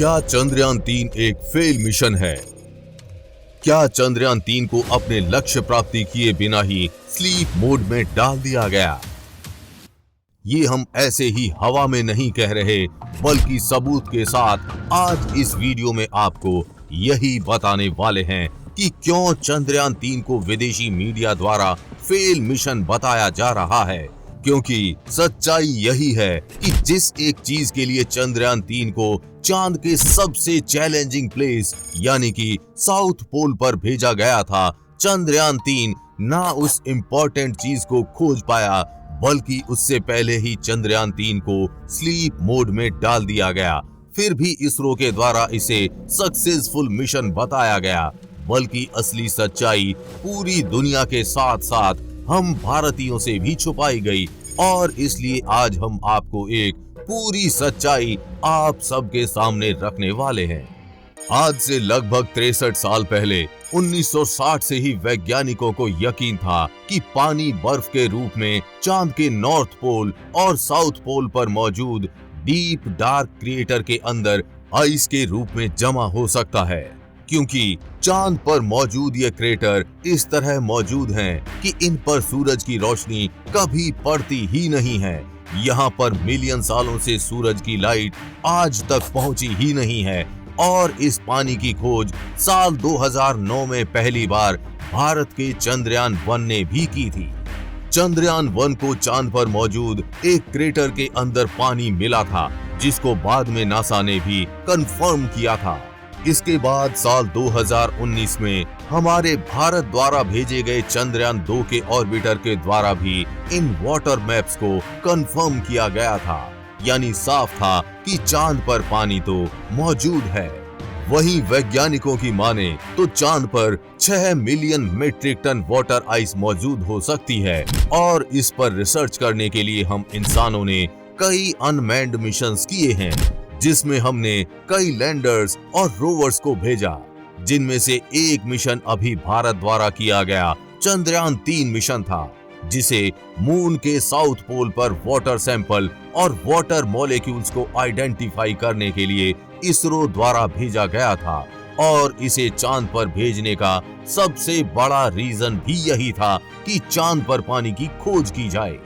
क्या चंद्रयान-3 एक fail mission है? क्या चंद्रयान-3 को अपने लक्ष्य प्राप्ति किए बिना ही स्लीप मोड में डाल दिया गया? ये हम ऐसे ही हवा में नहीं कह रहे, बल्कि सबूत के साथ आज इस वीडियो में आपको यही बताने वाले हैं कि क्यों चंद्रयान-3 को विदेशी मीडिया द्वारा फेल मिशन बताया जा रहा है। क्योंकि सच्चाई यही है कि जिस एक चीज के लिए चंद्रयान-3 को चांद के सबसे चैलेंजिंग प्लेस यानी कि साउथ पोल पर भेजा गया था, चंद्रयान-3 ना उस इम्पोर्टेंट चीज को खोज पाया, बल्कि उससे पहले ही चंद्रयान-3 को स्लीप मोड में डाल दिया गया। फिर भी इसरो के द्वारा इसे सक्सेसफुल मिशन बताया गया, बल्कि असली सच्चाई पूरी दुनिया के साथ साथ हम भारतीयों से भी छुपाई गई। और इसलिए आज हम आपको एक पूरी सच्चाई आप सबके सामने रखने वाले हैं। आज से लगभग 63 साल पहले 1960 से ही वैज्ञानिकों को यकीन था कि पानी बर्फ के रूप में चांद के नॉर्थ पोल और साउथ पोल पर मौजूद डीप डार्क क्रिएटर के अंदर आइस के रूप में जमा हो सकता है। क्योंकि चांद पर मौजूद ये क्रेटर इस तरह मौजूद हैं कि इन पर सूरज की रोशनी कभी पड़ती ही नहीं है। यहाँ पर मिलियन सालों से सूरज की लाइट आज तक पहुंची ही नहीं है। और इस पानी की खोज साल 2009 में पहली बार भारत के चंद्रयान-1 ने भी की थी। चंद्रयान-1 को चांद पर मौजूद एक क्रेटर के अंदर पानी मिला था, जिसको बाद में नासा ने भी कंफर्म किया था। इसके बाद साल 2019 में हमारे भारत द्वारा भेजे गए चंद्रयान-2 के ऑर्बिटर के द्वारा भी इन वाटर मैप्स को कंफर्म किया गया था। यानी साफ था कि चांद पर पानी तो मौजूद है। वहीं वैज्ञानिकों की माने तो चांद पर 6 million metric ton water ice मौजूद हो सकती है। और इस पर रिसर्च करने के लिए हम इंसानों ने कई अनमैन्ड मिशंस किए हैं, जिसमें हमने कई लैंडर्स और रोवर्स को भेजा, जिनमें से एक मिशन अभी भारत द्वारा किया गया चंद्रयान-3 मिशन था, जिसे मून के साउथ पोल पर वाटर सैंपल और वाटर मॉलिक्यूल्स को आइडेंटिफाई करने के लिए इसरो द्वारा भेजा गया था। और इसे चांद पर भेजने का सबसे बड़ा रीजन भी यही था कि चांद पर पानी की खोज की जाए।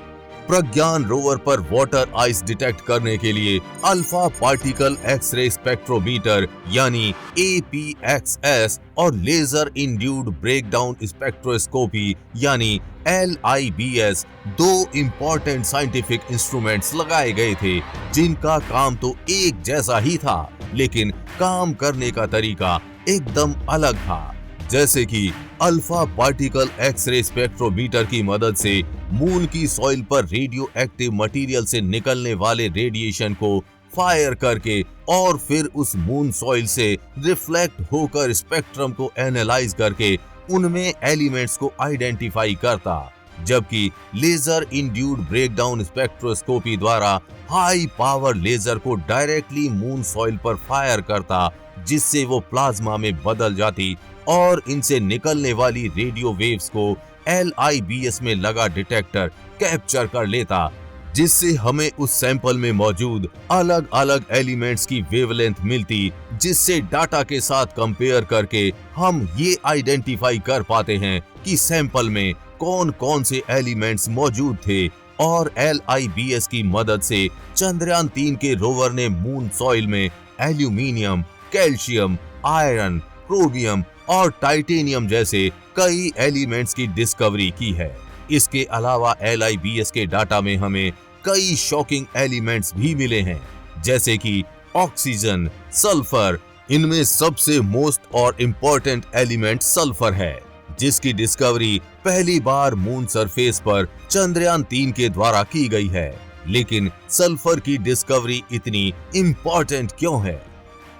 प्रज्ञान रोवर पर वाटर आइस डिटेक्ट करने के लिए अल्फा पार्टिकल एक्सरे स्पेक्ट्रोमीटर यानी APXS और लेजर इंड्यूस्ड ब्रेकडाउन स्पेक्ट्रोस्कोपी यानी LIBS 2 इम्पोर्टेंट साइंटिफिक इंस्ट्रूमेंट्स लगाए गए थे, जिनका काम तो एक जैसा ही था, लेकिन काम करने का तरीका एकदम अलग था। जैसे कि अल्फा पार्टिकल एक्सरे स्पेक्ट्रोमीटर की मदद से मून की सॉइल पर रेडियो एक्टिव मटेरियल से निकलने वाले रेडिएशन को फायर करके और फिर उस मून सॉइल से रिफ्लेक्ट होकर स्पेक्ट्रम को एनालाइज करके उनमें एलिमेंट्स को आइडेंटिफाई करता, जबकि लेजर इंड्यूस्ड ब्रेकडाउन स्पेक्ट्रोस्कोपी द्वारा हाई पावर लेजर को डायरेक्टली मून सॉइल पर फायर करता, जिससे वो प्लाज्मा में बदल जाती और इनसे निकलने वाली रेडियो वेव्स को LIBS में लगा डिटेक्टर कैप्चर कर लेता, जिससे हमें उस सैंपल में मौजूद अलग अलग एलिमेंट्स की वेवलेंथ मिलती, जिससे डाटा के साथ कंपेयर करके हम ये आइडेंटिफाई कर पाते हैं कि सैंपल में कौन कौन से एलिमेंट्स मौजूद थे। और LIBS की मदद से चंद्रयान-3 के रोवर ने मून सॉइल में एल्यूमिनियम, कैल्शियम, आयरन, क्रोमियम और टाइटेनियम जैसे कई एलिमेंट्स की डिस्कवरी की है। इसके अलावा LIBS के डाटा में हमें कई शॉकिंग एलिमेंट्स भी मिले हैं, जैसे कि ऑक्सीजन, सल्फर। इनमें सबसे मोस्ट और इम्पोर्टेंट एलिमेंट सल्फर है, जिसकी डिस्कवरी पहली बार मून सरफेस पर चंद्रयान-3 के द्वारा की गई है। लेकिन सल्फर की डिस्कवरी इतनी इम्पोर्टेंट क्यों है?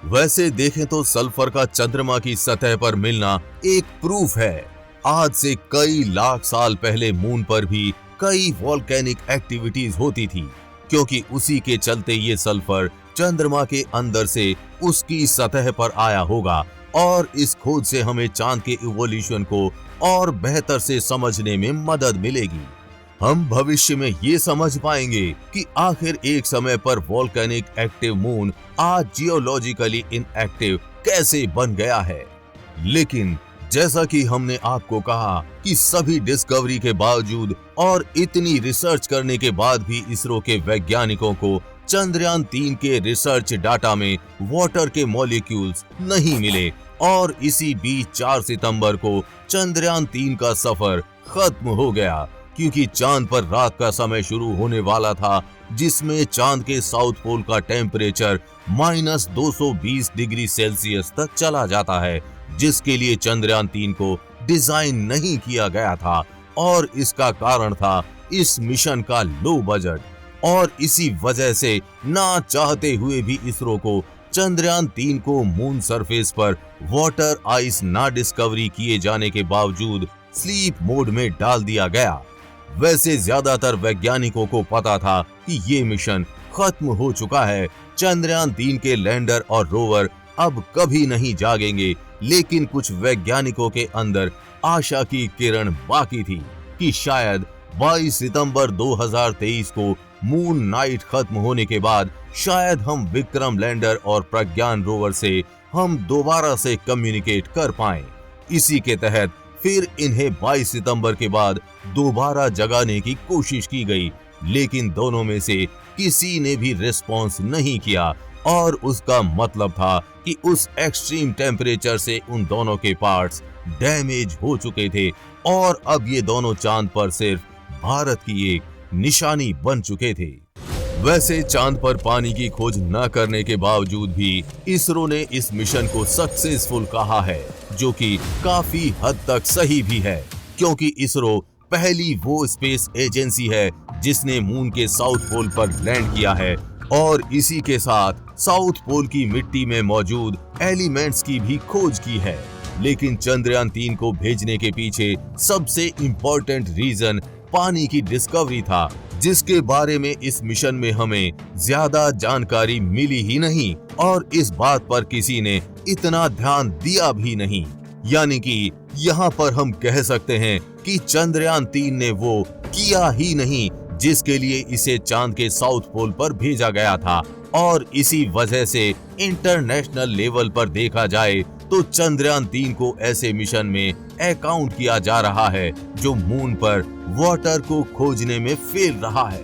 वैसे देखें तो सल्फर का चंद्रमा की सतह पर मिलना एक प्रूफ है। आज से कई लाख साल पहले मून पर भी कई वोल्केनिक एक्टिविटीज होती थी, क्योंकि उसी के चलते ये सल्फर चंद्रमा के अंदर से उसकी सतह पर आया होगा। और इस खोज से हमें चांद के इवोल्यूशन को और बेहतर से समझने में मदद मिलेगी। हम भविष्य में ये समझ पाएंगे कि आखिर एक समय पर वोल्केनिक एक्टिव मून आज जियोलॉजिकली इनएक्टिव कैसे बन गया है। लेकिन जैसा कि हमने आपको कहा कि सभी डिस्कवरी के बावजूद और इतनी रिसर्च करने के बाद भी इसरो के वैज्ञानिकों को चंद्रयान 3 के रिसर्च डाटा में वाटर के मॉलिक्यूल्स नहीं मिले और इसी बीच 4 सितंबर को चंद्रयान 3 का सफर खत्म हो गया, क्योंकि चांद पर रात का समय शुरू होने वाला था, जिसमें चांद के साउथ पोल का टेम्परेचर -220 डिग्री सेल्सियस तक चला जाता है, जिसके लिए चंद्रयान 3 को डिजाइन नहीं किया गया था। और इसका कारण था इस मिशन का लो बजट, और इसी वजह से ना चाहते हुए भी इसरो को चंद्रयान 3 को मून सरफेस पर वाटर आइस ना डिस्कवरी किए जाने के बावजूद स्लीप मोड में डाल दिया गया। वैसे ज्यादातर वैज्ञानिकों को पता था कि ये मिशन खत्म हो चुका है, चंद्रयान 3 के लैंडर और रोवर अब कभी नहीं जागेंगे, लेकिन कुछ वैज्ञानिकों के अंदर आशा की किरण बाकी थी कि शायद 22 सितंबर 2023 को मून नाइट खत्म होने के बाद शायद हम विक्रम लैंडर और प्रज्ञान रोवर से हम दोबारा से कम्युनिकेट कर पाएं। इसी के तहत फिर इन्हें 22 सितंबर के बाद दोबारा जगाने की कोशिश की गई, लेकिन दोनों में से किसी ने भी रिस्पॉन्स नहीं किया, और उसका मतलब था कि उस एक्सट्रीम टेम्परेचर से उन दोनों के पार्ट्स डैमेज हो चुके थे और अब ये दोनों चांद पर सिर्फ भारत की एक निशानी बन चुके थे। वैसे चांद पर पानी की खोज न करने के बावजूद भी इसरो ने इस मिशन को सक्सेसफुल कहा है, जो कि काफी हद तक सही भी है, क्योंकि इसरो पहली वो स्पेस एजेंसी है जिसने मून के साउथ पोल पर लैंड किया है, और इसी के साथ साउथ पोल की मिट्टी में मौजूद एलिमेंट्स की भी खोज की है। लेकिन चंद्रयान 3 को भेजने के पीछे सबसे इम्पोर्टेंट रीजन पानी की डिस्कवरी था, जिसके बारे में इस मिशन में हमें ज्यादा जानकारी मिली ही नहीं, और इस बात पर किसी ने इतना ध्यान दिया भी नहीं। यानी कि यहाँ पर हम कह सकते हैं कि चंद्रयान 3 ने वो किया ही नहीं जिसके लिए इसे चांद के साउथ पोल पर भेजा गया था, और इसी वजह से इंटरनेशनल लेवल पर देखा जाए तो चंद्रयान 3 को ऐसे मिशन में अकाउंट किया जा रहा है जो मून पर वाटर को खोजने में फेल रहा है।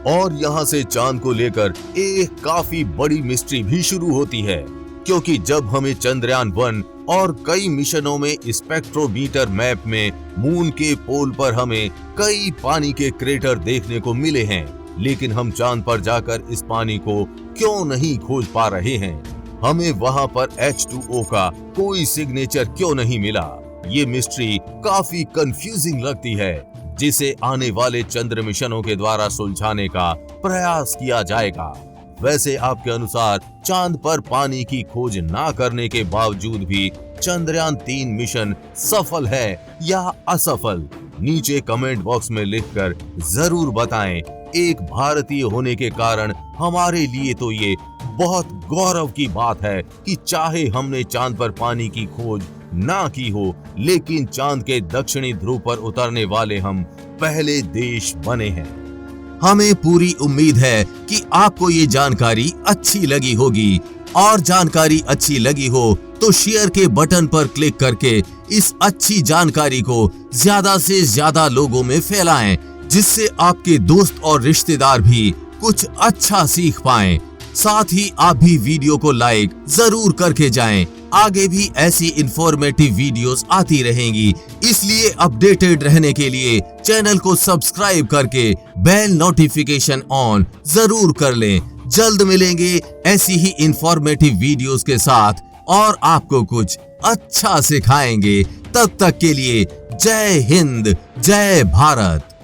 और यहाँ से चांद को लेकर एक काफी बड़ी मिस्ट्री भी शुरू होती है, क्योंकि जब हमें चंद्रयान 1 और कई मिशनों में स्पेक्ट्रोमीटर मैप में मून के पोल पर हमें कई पानी के क्रेटर देखने को मिले हैं, लेकिन हम चांद पर जाकर इस पानी को क्यों नहीं खोज पा रहे हैं? हमें वहां पर H2O का कोई सिग्नेचर क्यों नहीं मिला? ये मिस्ट्री काफी कंफ्यूजिंग लगती है, जिसे आने वाले चंद्र मिशनों के द्वारा सुलझाने का प्रयास किया जाएगा। वैसे आपके अनुसार चांद पर पानी की खोज ना करने के बावजूद भी चंद्रयान 3 मिशन सफल है या असफल? नीचे कमेंट बॉक्स में लिखकर जरूर बताएं। एक भारतीय होने के कारण हमारे लिए तो ये बहुत गौरव की बात है कि चाहे हमने चांद पर पानी की खोज ना की हो, लेकिन चांद के दक्षिणी ध्रुव पर उतरने वाले हम पहले देश बने हैं। हमें पूरी उम्मीद है कि आपको ये जानकारी अच्छी लगी होगी, और जानकारी अच्छी लगी हो तो शेयर के बटन पर क्लिक करके इस अच्छी जानकारी को ज्यादा से ज्यादा लोगों में फैलाएं, जिससे आपके दोस्त और रिश्तेदार भी कुछ अच्छा सीख पाएं। साथ ही आप भी वीडियो को लाइक जरूर करके जाएं। आगे भी ऐसी इंफॉर्मेटिव वीडियोस आती रहेंगी, इसलिए अपडेटेड रहने के लिए चैनल को सब्सक्राइब करके बेल नोटिफिकेशन ऑन जरूर कर लें। जल्द मिलेंगे ऐसी ही इंफॉर्मेटिव वीडियोस के साथ और आपको कुछ अच्छा सिखाएंगे। तब तक के लिए जय हिंद, जय भारत।